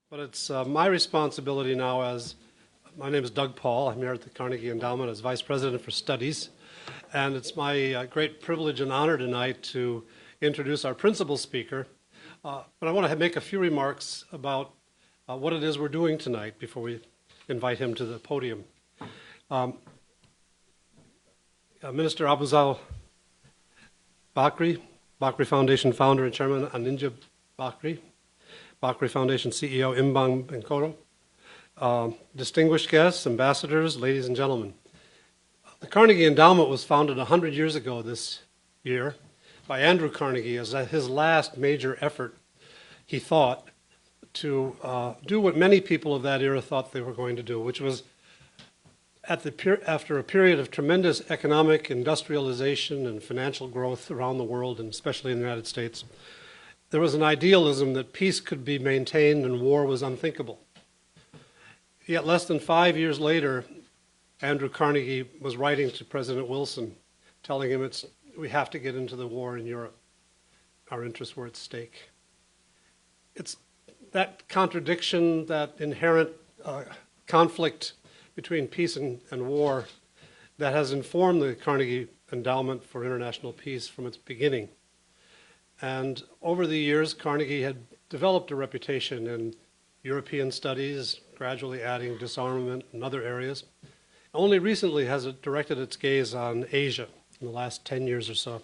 But it's my responsibility now my name is Doug Paul. I'm here at the Carnegie Endowment as Vice President for Studies. And it's my great privilege and honor tonight to introduce our principal speaker. But I want to make a few remarks about what it is we're doing tonight before we invite him to the podium. Minister Abuzal Bakrie, Bakrie Foundation founder and chairman Aninja Bakrie, Bakrie Foundation CEO Imbang Benkoro, distinguished guests, ambassadors, ladies and gentlemen. The Carnegie Endowment was founded 100 years ago this year by Andrew Carnegie as his last major effort, he thought, to do what many people of that era thought they were going to do, which was after a period of tremendous economic industrialization and financial growth around the world, and especially in the United States, there was an idealism that peace could be maintained and war was unthinkable. Yet less than 5 years later, Andrew Carnegie was writing to President Wilson, telling him we have to get into the war in Europe. Our interests were at stake. It's that contradiction, that inherent conflict between peace and war that has informed the Carnegie Endowment for International Peace from its beginning. And over the years, Carnegie had developed a reputation in European studies, gradually adding disarmament and other areas. Only recently has it directed its gaze on Asia in the last 10 years or so.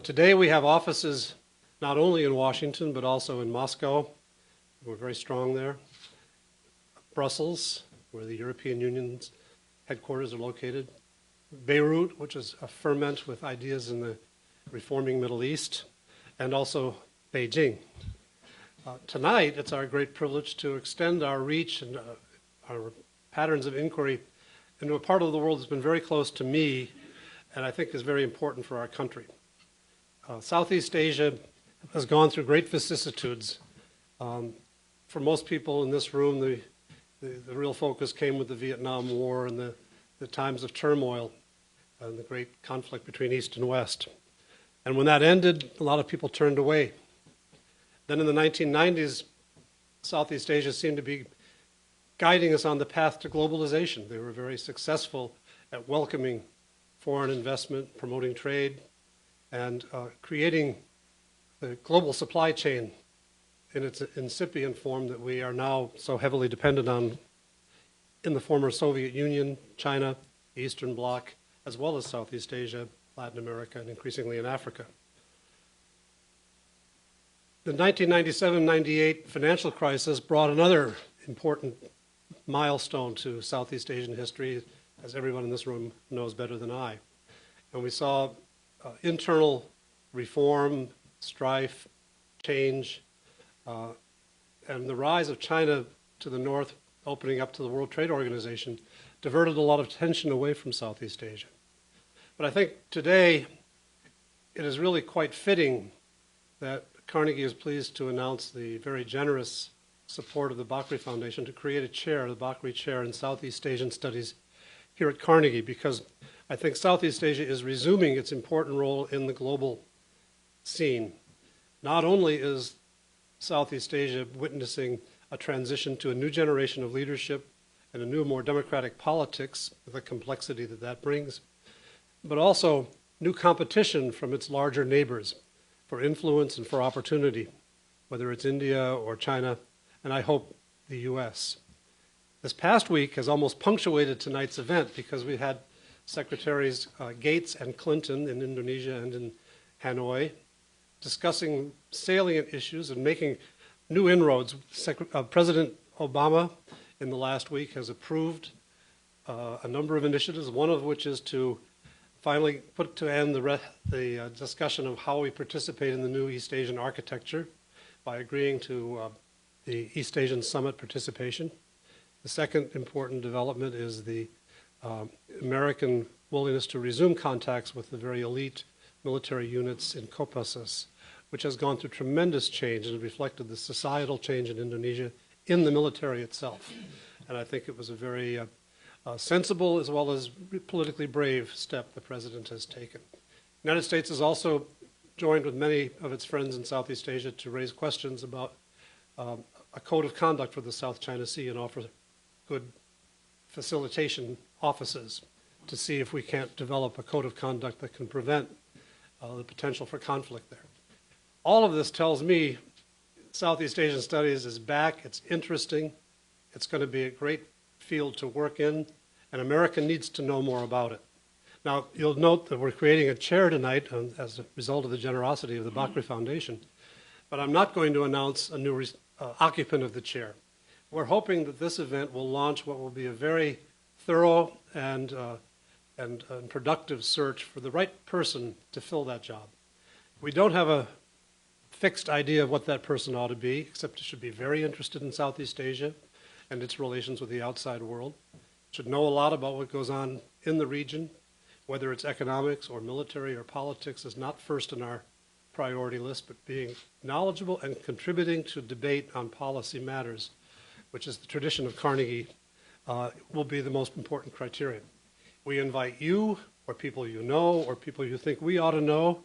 Today we have offices not only in Washington, but also in Moscow. We're very strong there. Brussels, where the European Union's headquarters are located. Beirut, which is a ferment with ideas in the reforming Middle East. And also Beijing. Tonight, it's our great privilege to extend our reach and our patterns of inquiry into a part of the world that's been very close to me and I think is very important for our country. Southeast Asia has gone through great vicissitudes. For most people in this room, the real focus came with the Vietnam War and the times of turmoil and the great conflict between East and West. And when that ended, a lot of people turned away. Then in the 1990s, Southeast Asia seemed to be guiding us on the path to globalization. They were very successful at welcoming foreign investment, promoting trade, and creating the global supply chain in its incipient form that we are now so heavily dependent on in the former Soviet Union, China, the Eastern Bloc, as well as Southeast Asia, Latin America, and increasingly in Africa. The 1997-98 financial crisis brought another important milestone to Southeast Asian history, as everyone in this room knows better than I. And we saw internal reform, strife, change, and the rise of China to the north, opening up to the World Trade Organization, diverted a lot of attention away from Southeast Asia. But I think today it is really quite fitting that Carnegie is pleased to announce the very generous support of the Bakrie Foundation to create a chair, the Bakrie Chair in Southeast Asian Studies here at Carnegie, because I think Southeast Asia is resuming its important role in the global scene. Not only is Southeast Asia witnessing a transition to a new generation of leadership and a new, more democratic politics, the complexity that that brings, but also new competition from its larger neighbors for influence and for opportunity, whether it's India or China, and I hope the U.S. This past week has almost punctuated tonight's event because we had Secretaries Gates and Clinton in Indonesia and in Hanoi discussing salient issues and making new inroads. President Obama in the last week has approved a number of initiatives, one of which is to finally put to end the discussion of how we participate in the new East Asian architecture by agreeing to the East Asian Summit participation. The second important development is the American willingness to resume contacts with the very elite military units in Kopassus, which has gone through tremendous change and reflected the societal change in Indonesia in the military itself. And I think it was a very sensible as well as politically brave step the President has taken. The United States has also joined with many of its friends in Southeast Asia to raise questions about a code of conduct for the South China Sea and offer good facilitation offices to see if we can't develop a code of conduct that can prevent the potential for conflict there. All of this tells me Southeast Asian Studies is back, it's interesting, it's going to be a great field to work in, and America needs to know more about it. Now, you'll note that we're creating a chair tonight as a result of the generosity of the Bakrie Foundation, but I'm not going to announce a new occupant of the chair. We're hoping that this event will launch what will be a very thorough and productive search for the right person to fill that job. We don't have a fixed idea of what that person ought to be, except it should be very interested in Southeast Asia and its relations with the outside world, should know a lot about what goes on in the region, whether it's economics or military or politics is not first on our priority list, but being knowledgeable and contributing to debate on policy matters, which is the tradition of Carnegie, will be the most important criterion. We invite you, or people you know, or people you think we ought to know,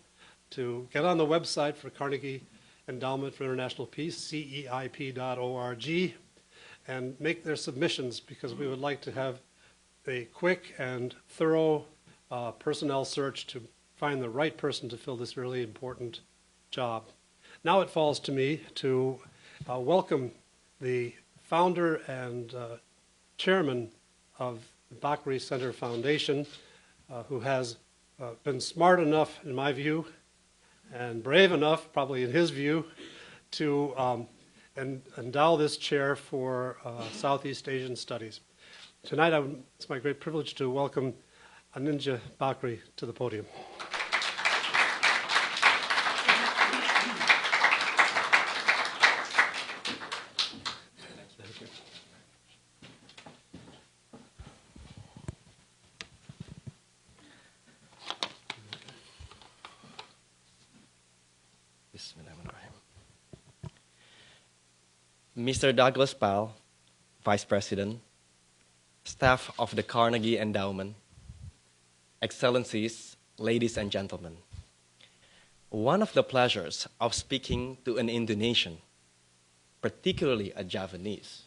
to get on the website for Carnegie Endowment for International Peace, ceip.org, and make their submissions, because we would like to have a quick and thorough personnel search to find the right person to fill this really important job. Now it falls to me to welcome the founder and chairman of the Bakrie Center Foundation, who has been smart enough, in my view, and brave enough, probably in his view, to endow this chair for Southeast Asian Studies. Tonight, it's my great privilege to welcome Aninja Bakrie to the podium. Mr. Douglas Pal, Vice President, staff of the Carnegie Endowment, Excellencies, ladies and gentlemen, one of the pleasures of speaking to an Indonesian, particularly a Javanese,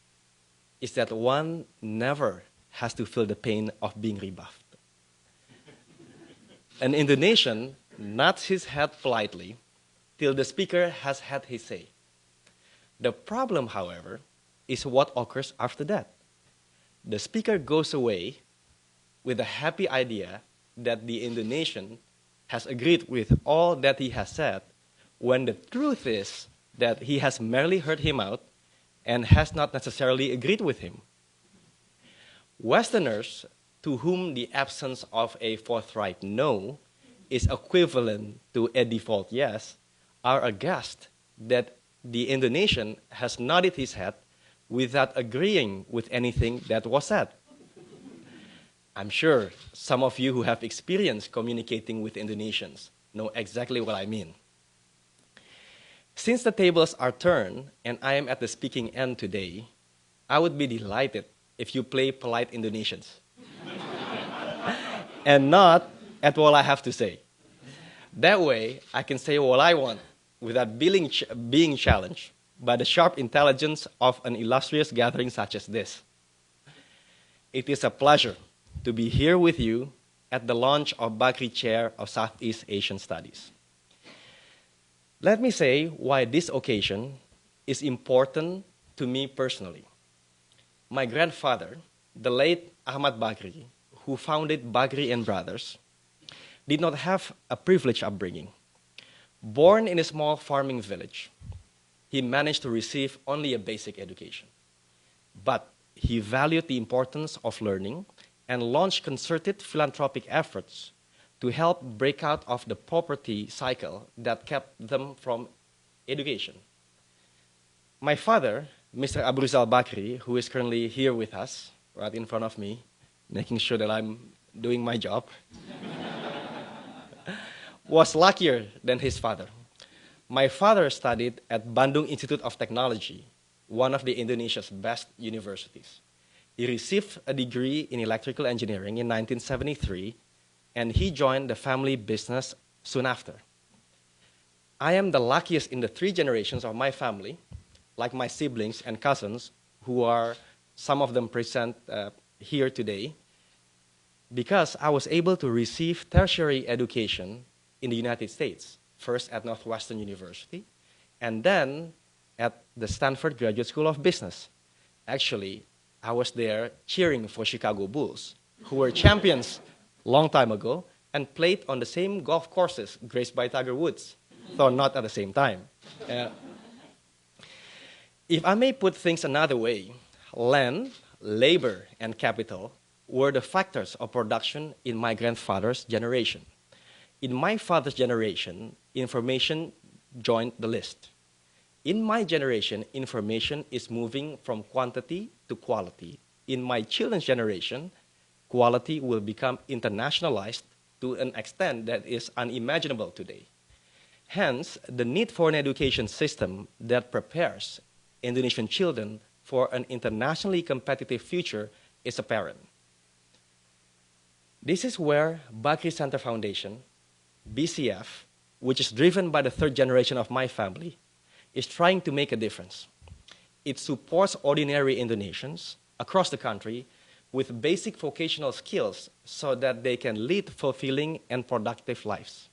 is that one never has to feel the pain of being rebuffed. An Indonesian nods his head politely till the speaker has had his say. The problem, however, is what occurs after that. The speaker goes away with a happy idea that the Indonesian has agreed with all that he has said, when the truth is that he has merely heard him out and has not necessarily agreed with him. Westerners, to whom the absence of a forthright no is equivalent to a default yes, are aghast that the Indonesian has nodded his head without agreeing with anything that was said. I'm sure some of you who have experience communicating with Indonesians know exactly what I mean. Since the tables are turned and I am at the speaking end today, I would be delighted if you play polite Indonesians and not at what I have to say. That way, I can say what I want without being challenged by the sharp intelligence of an illustrious gathering such as this. It is a pleasure to be here with you at the launch of Bakrie Chair of Southeast Asian Studies. Let me say why this occasion is important to me personally. My grandfather, the late Ahmad Bakrie, who founded Bakrie and Brothers, did not have a privileged upbringing. Born in a small farming village, he managed to receive only a basic education. But he valued the importance of learning and launched concerted philanthropic efforts to help break out of the poverty cycle that kept them from education. My father, Mr. Abruzal Bakrie, who is currently here with us, right in front of me, making sure that I'm doing my job, was luckier than his father. My father studied at Bandung Institute of Technology, one of the Indonesia's best universities. He received a degree in electrical engineering in 1973, and he joined the family business soon after. I am the luckiest in the 3 generations of my family like my siblings and cousins, who are some of them present here today, because I was able to receive tertiary education in the United States, first at Northwestern University, and then at the Stanford Graduate School of Business. Actually, I was there cheering for Chicago Bulls, who were champions long time ago and played on the same golf courses graced by Tiger Woods, though not at the same time. If I may put things another way, land, labor, and capital were the factors of production in my grandfather's generation. In my father's generation, information joined the list. In my generation, information is moving from quantity to quality. In my children's generation, quality will become internationalized to an extent that is unimaginable today. Hence, the need for an education system that prepares Indonesian children for an internationally competitive future is apparent. This is where Bakrie Center Foundation, BCF, which is driven by the third generation of my family, is trying to make a difference. It supports ordinary Indonesians across the country with basic vocational skills so that they can lead fulfilling and productive lives.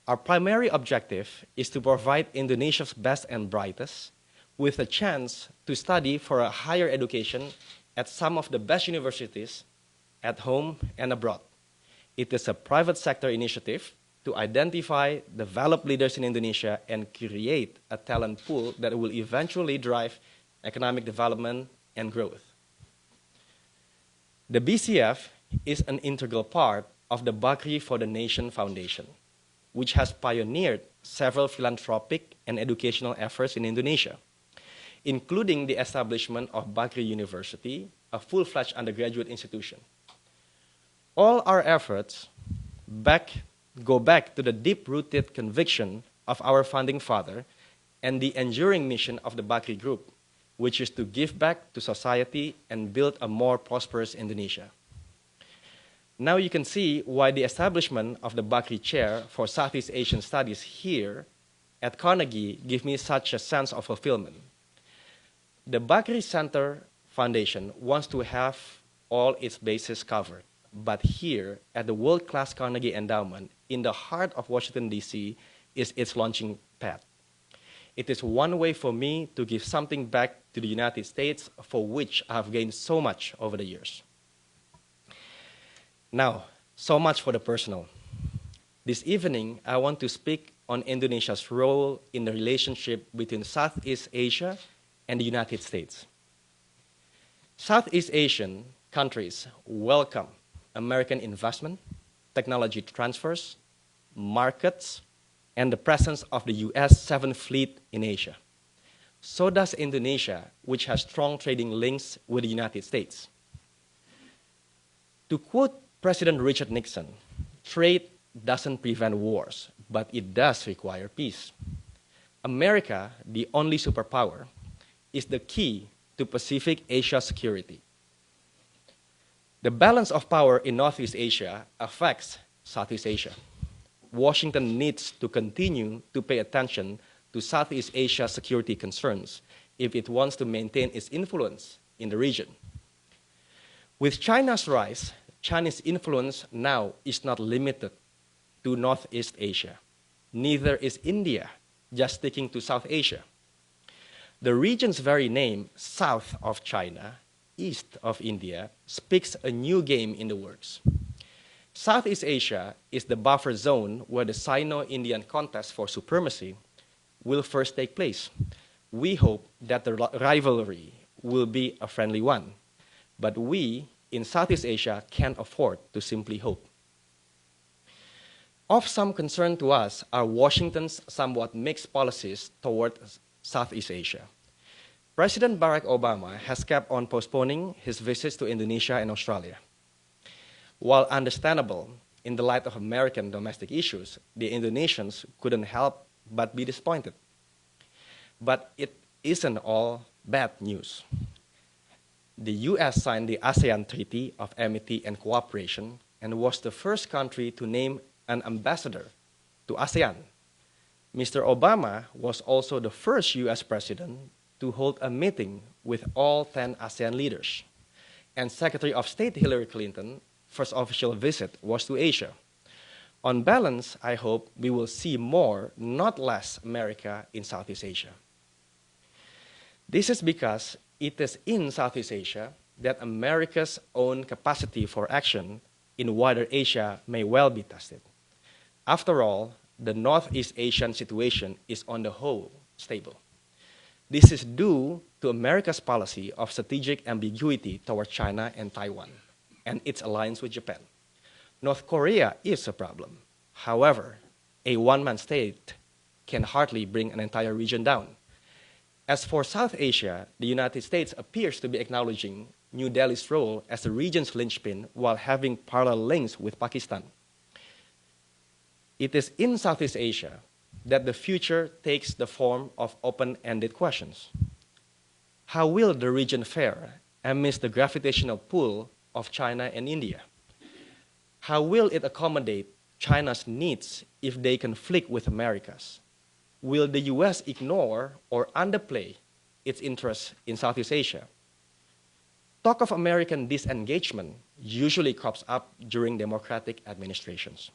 Our primary objective is to provide Indonesia's best and brightest with a chance to study for a higher education at some of the best universities at home and abroad. It is a private sector initiative to identify developed leaders in Indonesia and create a talent pool that will eventually drive economic development and growth. The BCF is an integral part of the Bakrie for the Nation Foundation, which has pioneered several philanthropic and educational efforts in Indonesia, including the establishment of Bakrie University, a full-fledged undergraduate institution. All our efforts go back to the deep-rooted conviction of our founding father and the enduring mission of the Bakrie Group, which is to give back to society and build a more prosperous Indonesia. Now you can see why the establishment of the Bakrie Chair for Southeast Asian Studies here at Carnegie gives me such a sense of fulfillment. The Bakrie Center Foundation wants to have all its bases covered, but here at the world-class Carnegie Endowment, in the heart of Washington, D.C., is its launching pad. It is one way for me to give something back to the United States for which I have gained so much over the years. Now, so much for the personal. This evening, I want to speak on Indonesia's role in the relationship between Southeast Asia and the United States. Southeast Asian countries welcome American investment, technology transfers, markets, and the presence of the U.S. Seventh Fleet in Asia. So does Indonesia, which has strong trading links with the United States. To quote President Richard Nixon, trade doesn't prevent wars, but it does require peace. America, the only superpower, is the key to Pacific Asia security. The balance of power in Northeast Asia affects Southeast Asia. Washington needs to continue to pay attention to Southeast Asia security concerns if it wants to maintain its influence in the region. With China's rise, Chinese influence now is not limited to Northeast Asia. Neither is India just sticking to South Asia. The region's very name, south of China, east of India, speaks a new game in the works. Southeast Asia is the buffer zone where the Sino-Indian contest for supremacy will first take place. We hope that the rivalry will be a friendly one, but we in Southeast Asia can't afford to simply hope. Of some concern to us are Washington's somewhat mixed policies toward Southeast Asia. President Barack Obama has kept on postponing his visits to Indonesia and Australia. While understandable in the light of American domestic issues, the Indonesians couldn't help but be disappointed. But it isn't all bad news. The U.S. signed the ASEAN Treaty of Amity and Cooperation and was the first country to name an ambassador to ASEAN. Mr. Obama was also the first U.S. president to hold a meeting with all 10 ASEAN leaders. And Secretary of State Hillary Clinton's first official visit was to Asia. On balance, I hope we will see more, not less, America in Southeast Asia. This is because it is in Southeast Asia that America's own capacity for action in wider Asia may well be tested. After all, the Northeast Asian situation is on the whole stable. This is due to America's policy of strategic ambiguity toward China and Taiwan, and its alliance with Japan. North Korea is a problem. However, a one-man state can hardly bring an entire region down. As for South Asia, the United States appears to be acknowledging New Delhi's role as the region's linchpin while having parallel links with Pakistan. It is in Southeast Asia that the future takes the form of open-ended questions. How will the region fare amidst the gravitational pull of China and India? How will it accommodate China's needs if they conflict with America's? Will the US ignore or underplay its interests in Southeast Asia? Talk of American disengagement usually crops up during Democratic administrations.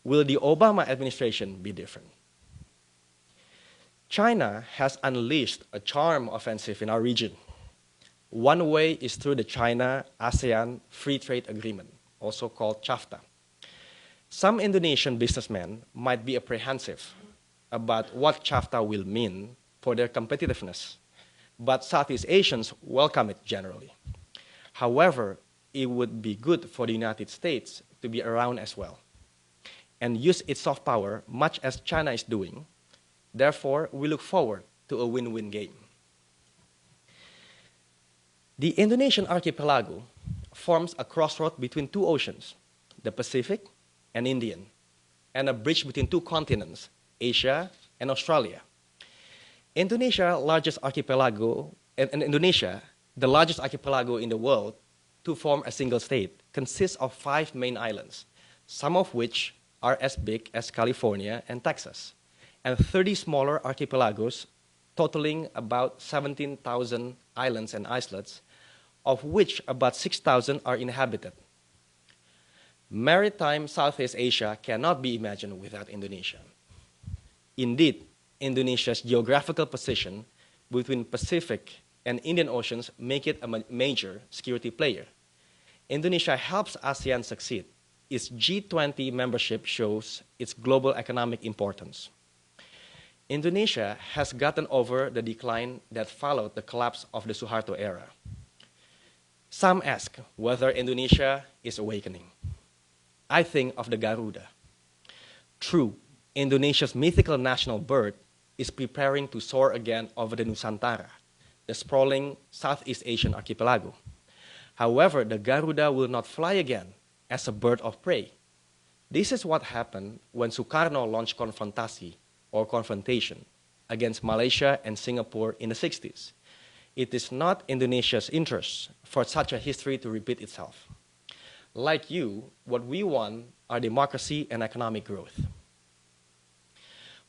Will the Obama administration be different? China has unleashed a charm offensive in our region. One way is through the China-ASEAN Free Trade Agreement, also called CHAFTA. Some Indonesian businessmen might be apprehensive about what CHAFTA will mean for their competitiveness, but Southeast Asians welcome it generally. However, it would be good for the United States to be around as well and use its soft power much as China is doing. Therefore, we look forward to a win-win game. The Indonesian archipelago forms a crossroad between two oceans, the Pacific and Indian, and a bridge between two continents, Asia and Australia. Indonesia, the largest archipelago in the world to form a single state, consists of 5 main islands, some of which are as big as California and Texas, and 30 smaller archipelagos totaling about 17,000 islands and islets, of which about 6,000 are inhabited. Maritime Southeast Asia cannot be imagined without Indonesia. Indeed, Indonesia's geographical position between Pacific and Indian Oceans make it a major security player. Indonesia helps ASEAN succeed. Its G20 membership shows its global economic importance. Indonesia has gotten over the decline that followed the collapse of the Suharto era. Some ask whether Indonesia is awakening. I think of the Garuda. True, Indonesia's mythical national bird is preparing to soar again over the Nusantara, the sprawling Southeast Asian archipelago. However, the Garuda will not fly again as a bird of prey. This is what happened when Sukarno launched confrontation against Malaysia and Singapore in the 60s. It is not Indonesia's interest for such a history to repeat itself. Like you, what we want are democracy and economic growth.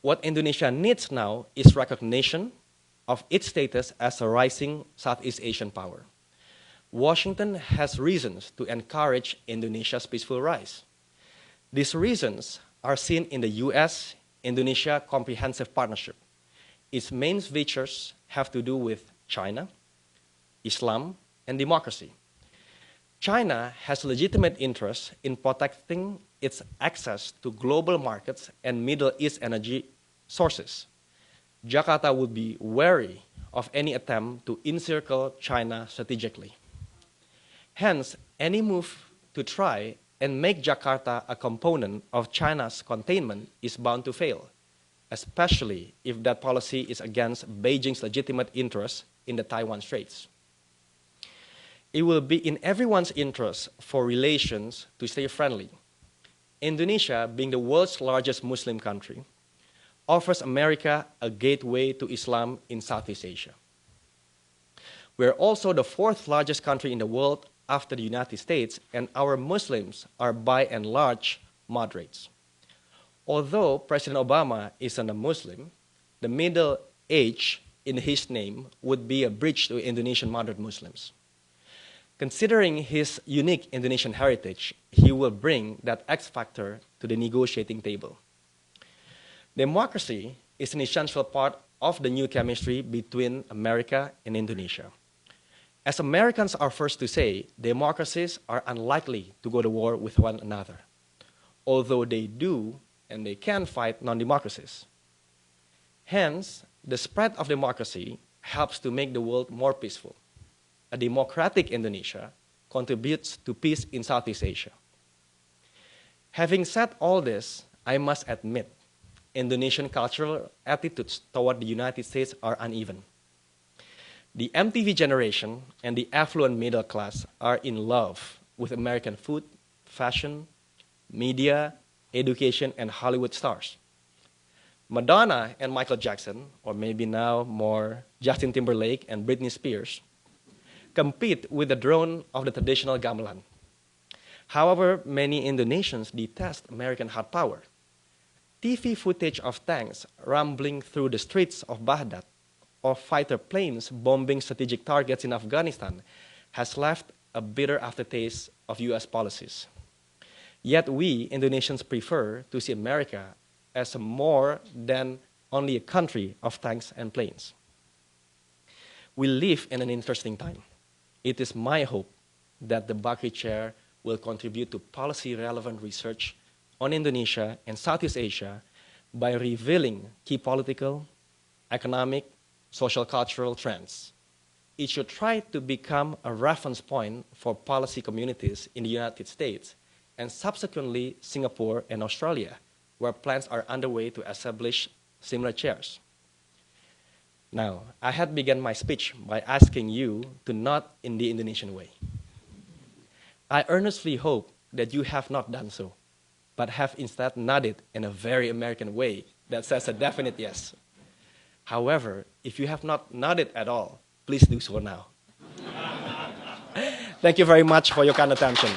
What Indonesia needs now is recognition of its status as a rising Southeast Asian power. Washington has reasons to encourage Indonesia's peaceful rise. These reasons are seen in the U.S.-Indonesia Comprehensive Partnership. Its main features have to do with China, Islam, and democracy. China has legitimate interest in protecting its access to global markets and Middle East energy sources. Jakarta would be wary of any attempt to encircle China strategically. Hence, any move to try and make Jakarta a component of China's containment is bound to fail, especially if that policy is against Beijing's legitimate interests in the Taiwan Straits. It will be in everyone's interest for relations to stay friendly. Indonesia, being the world's largest Muslim country, offers America a gateway to Islam in Southeast Asia. We are also the 4th largest country in the world after the United States, and our Muslims are by and large moderates. Although President Obama isn't a Muslim, the middle-aged in his name would be a bridge to Indonesian moderate Muslims. Considering his unique Indonesian heritage, he will bring that X factor to the negotiating table. Democracy is an essential part of the new chemistry between America and Indonesia. As Americans are first to say, democracies are unlikely to go to war with one another, although they do and they can fight non-democracies. Hence, the spread of democracy helps to make the world more peaceful. A democratic Indonesia contributes to peace in Southeast Asia. Having said all this, I must admit, Indonesian cultural attitudes toward the United States are uneven. The MTV generation and the affluent middle class are in love with American food, fashion, media, education, and Hollywood stars. Madonna and Michael Jackson, or maybe now more Justin Timberlake and Britney Spears, compete with the drone of the traditional gamelan. However, many Indonesians detest American hard power. TV footage of tanks rumbling through the streets of Baghdad or fighter planes bombing strategic targets in Afghanistan has left a bitter aftertaste of US policies. Yet we, Indonesians, prefer to see America as more than only a country of tanks and planes. We live in an interesting time. It is my hope that the Bakrie Chair will contribute to policy-relevant research on Indonesia and Southeast Asia by revealing key political, economic, social cultural trends. It should try to become a reference point for policy communities in the United States and subsequently Singapore and Australia, where plans are underway to establish similar chairs. Now, I had begun my speech by asking you to nod in the Indonesian way. I earnestly hope that you have not done so, but have instead nodded in a very American way that says a definite yes. However, if you have not nodded at all, please do so now. Thank you very much for your kind attention.